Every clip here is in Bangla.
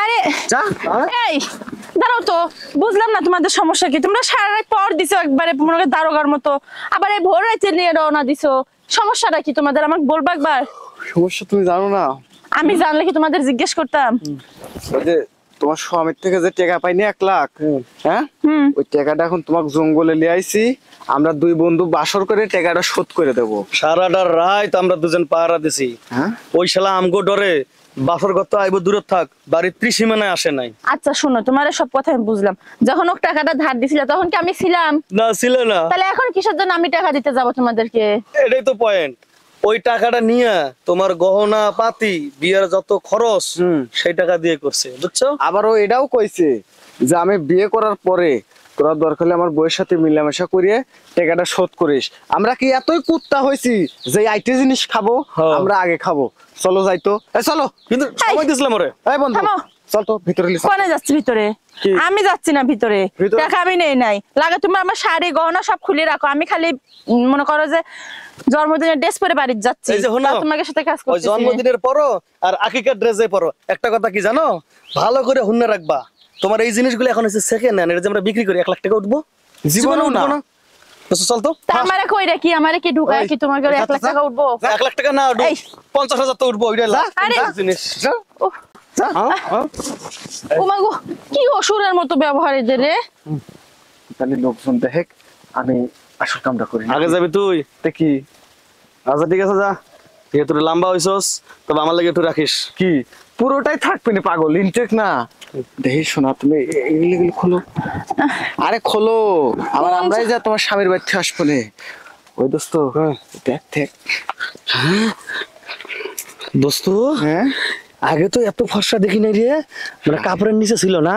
আরে এই দাঁড়াও তো, বুঝলাম না তোমাদের সমস্যা কি। তোমরা সারা রাত পর দিছো একবারে মনে হয় দারোগার মতো, আবার এই ভোর রাতে নিয়ে রওনা দিছো। সমস্যাটা কি তোমাদের আমাকে বলবা একবার? সমস্যা তুমি জানো না? আমি জানলে কি তোমাদের জিজ্ঞেস করতাম? ওই যে তোমার স্বামীর থেকে যে টাকা পাইনি 1 লাখ, হ্যাঁ ওই টাকাটা এখন তোমাকে জঙ্গলে নিয়ে আইছি। আমরা দুই বন্ধু বাসর করে টাকাটা শোধ করে দেবো। সারাটা রাত আমরা দুজন পাহারা দিছি। ওই শালা আমগো ডরে বাসর ঘর তো আইবো দূরে থাক, বাড়ির ত্রিসীমানায় আসে নাই। আচ্ছা শোনো, তোমার সব কথা আমি বুঝলাম। যখন ও টাকাটা ধার দিছিল তখন কি আমি ছিলাম? না ছিল না। তাহলে এখন কিসের জন্য আমি টাকা দিতে যাব তোমাদেরকে? এটাই তো পয়েন্ট। ওই টাকাটা নিয়ে তোমার গহনা পাতি বিয়ের যত খরচ সেই টাকা দিয়ে করছে, বুঝছো? আবার ও এটাও কইছে যে আমি বিয়ে করার পরে তোরা দরকার হলে আমার বউয়ের সাথে মিলামেশা করিয়ে টাকাটা শোধ করিস। আমরা কি এতই কুত্তা হয়েছি যে আইটি জিনিস খাবো? আমরা আগে খাবো। চলো যাইতো, চলো। কিন্তু সময় দিছিলাম ওরে। এই বন্ধু চল তো ভিতরে। কোনে যাচ্ছি? ভিতরে? আমি যাচ্ছি না ভিতরে। টাকা আমি নেই নাই। লাগে তুমি আমার শাড়ি গহনা সব খুলে রাখো, আমি খালি মনে করো যে জন্মদিনের ড্রেস পরে বাড়ি যাচ্ছি। তোমাকে সাথে কাজ করতেছি। জন্মদিনের পরো আর আকিকার ড্রেসে পরো, একটা কথা কি জানো? ভালো করে হুন্না রাখবা। তোমার এই জিনিসগুলো এখন হচ্ছে সেকেন্ড হ্যান্ড, এটা যে আমরা বিক্রি করি 1 লাখ টাকা উঠবো জীবনে উঠবো না। চল তো। আমারে কই রে কি আমারে কি ঢুকায় কি তোমাকে 1 লাখ টাকা উঠবো? 1 লাখ টাকা না উঠবো, 50,000 তো উঠবো। ওইটা জিনিস ও মাগো, কি অসুরের মতো ব্যবহার এদের রে। তাহলে লোকজন দেখ আমি আসল কামটা করি। আগে যাবি তুই? কি? আচ্ছা ঠিক আছে, যা। ঠিক আছে, তুই লম্বা হইছস, তবে আমার লাগে একটু রাখিস। কি পুরোটাই থাকবে না পাগল? ইনটেক না দেখি। শোনা তুমি এইগুলো খোলো। আরে খোলো, আবার আমরাই যা তোমার স্বামীর বাড়িতে আসবো নে। ওই দোস্ত দেখ দেখ। দোস্ত হ্যাঁ, আগে তো এত ফর্সা দেখি নাই রে। মানে কাপড়ের নিচে ছিল না,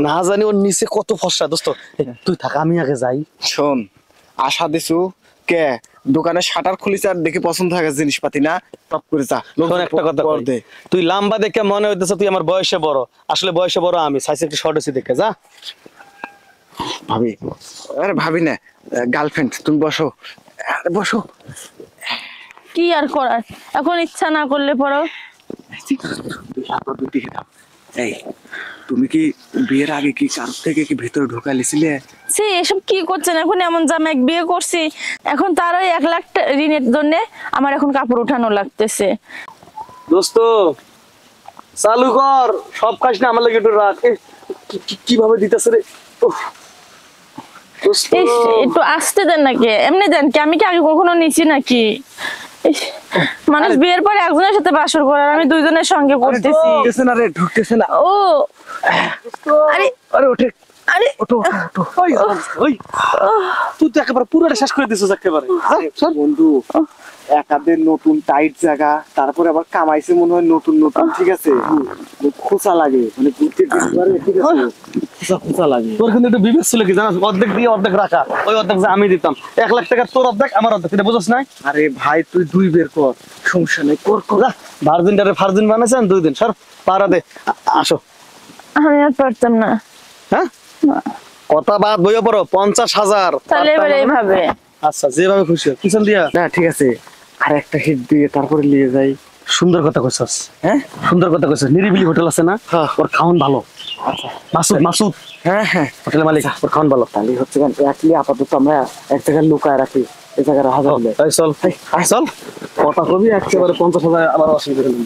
না জানি ওর নিচে কত ফর্সা। দোস্ত তুই থাক, আমি আগে যাই। শোন, আশা দিছু কে দোকানে শাটার খুলিছে আর দেখে পছন্দ হয় জিনিসপাতি না, টপ করে যা। শোন একটা কথা কই, তুই লম্বা দেখে মনে হইতেছে তুই আমার বয়সে বড়, আসলে বয়সে বড় আমি, সাইজ একটু শর্ট হইছি দেখে। যা ভাবি। আরে ভাবি না, গার্লফ্রেন্ড। তুমি বসো, বসো। কি আর করার, এখন ইচ্ছা না করলে পড়ো। এই তুমি কি বিয়ের আগে কি কার থেকে কি ভিতরে ঢোকালিছিলে? সে এসব কি করছেন এখন? এমন জামা এক বিয়ে করছি, এখন তারও 1 লাখ ঋণের জন্য আমার এখন কাপড় উঠানো লাগতেছে। দোস্ত চালু কর, সব কাজ না আমার লাগে একটু রাখ। কিভাবে দিতেছে রে। একটু আসতে দেন নাকি, এমনি দেন কি? আমি কি আগে কখনো নিছি নাকি? মানুষ বিয়ের পরে একজনের সাথে বাসর করে, আর আমি দুইজনের সঙ্গে করতেছি। ঢুকতেছে না রে, ঢুকতেছে না। ও আরে আরে ওঠে, আরে ওঠো ওঠো। ওই তুই তো একেবারে পুরোটা শেষ করে দিছিস একেবারে। বন্ধু একাদের নতুন টাইট জায়গা, তারপরে আবার কামাইছে মনে হয় নতুন নতুন, ঠিক আছে? খোঁচা লাগে, মানে ঘুরতে ঠিক আছে, খোঁচা লাগে। তোর কিন্তু একটু বিবেক ছিল কি জানাস? অর্ধেক দিয়ে অর্ধেক রাখা, ওই অর্ধেক যে আমি দিতাম। 1 লাখ টাকা তোর অর্ধেক আমার অর্ধেক, এটা বুঝছ না? আরে ভাই তুই 2 বের কর, সমস্যা নেই, কর কর। ভার্জিনটারে ফার্জিন বানাইছেন 2 দিন। সর পাড়া দে, আসো। আমি আর পারতাম না। হ্যাঁ কথা বাদ বইয়া পড়ো। 50,000 তাহলে এবার এইভাবে। আচ্ছা যেভাবে খুশি হয় কিচেন দিয়া। না ঠিক আছে, আর একটা হিট দিয়ে তারপরে নিয়ে যাই। সুন্দর কথা কইছস। হ্যাঁ সুন্দর কথা কইছস। নিরিবিলি হোটেল আছে না, ওর খাওয়ান ভালো। মাসুদ মাসুদ, হ্যাঁ হ্যাঁ হোটেলের মালিক, ওর খাওয়ান ভালো। তাহলে হচ্ছে একলি আপাতত আমরা এক জায়গায় লুকায় রাখি, এই জায়গায় রাখা যাবে। চল চল, কথা কবি একেবারে 50,000 আবার অসুবিধা হলো।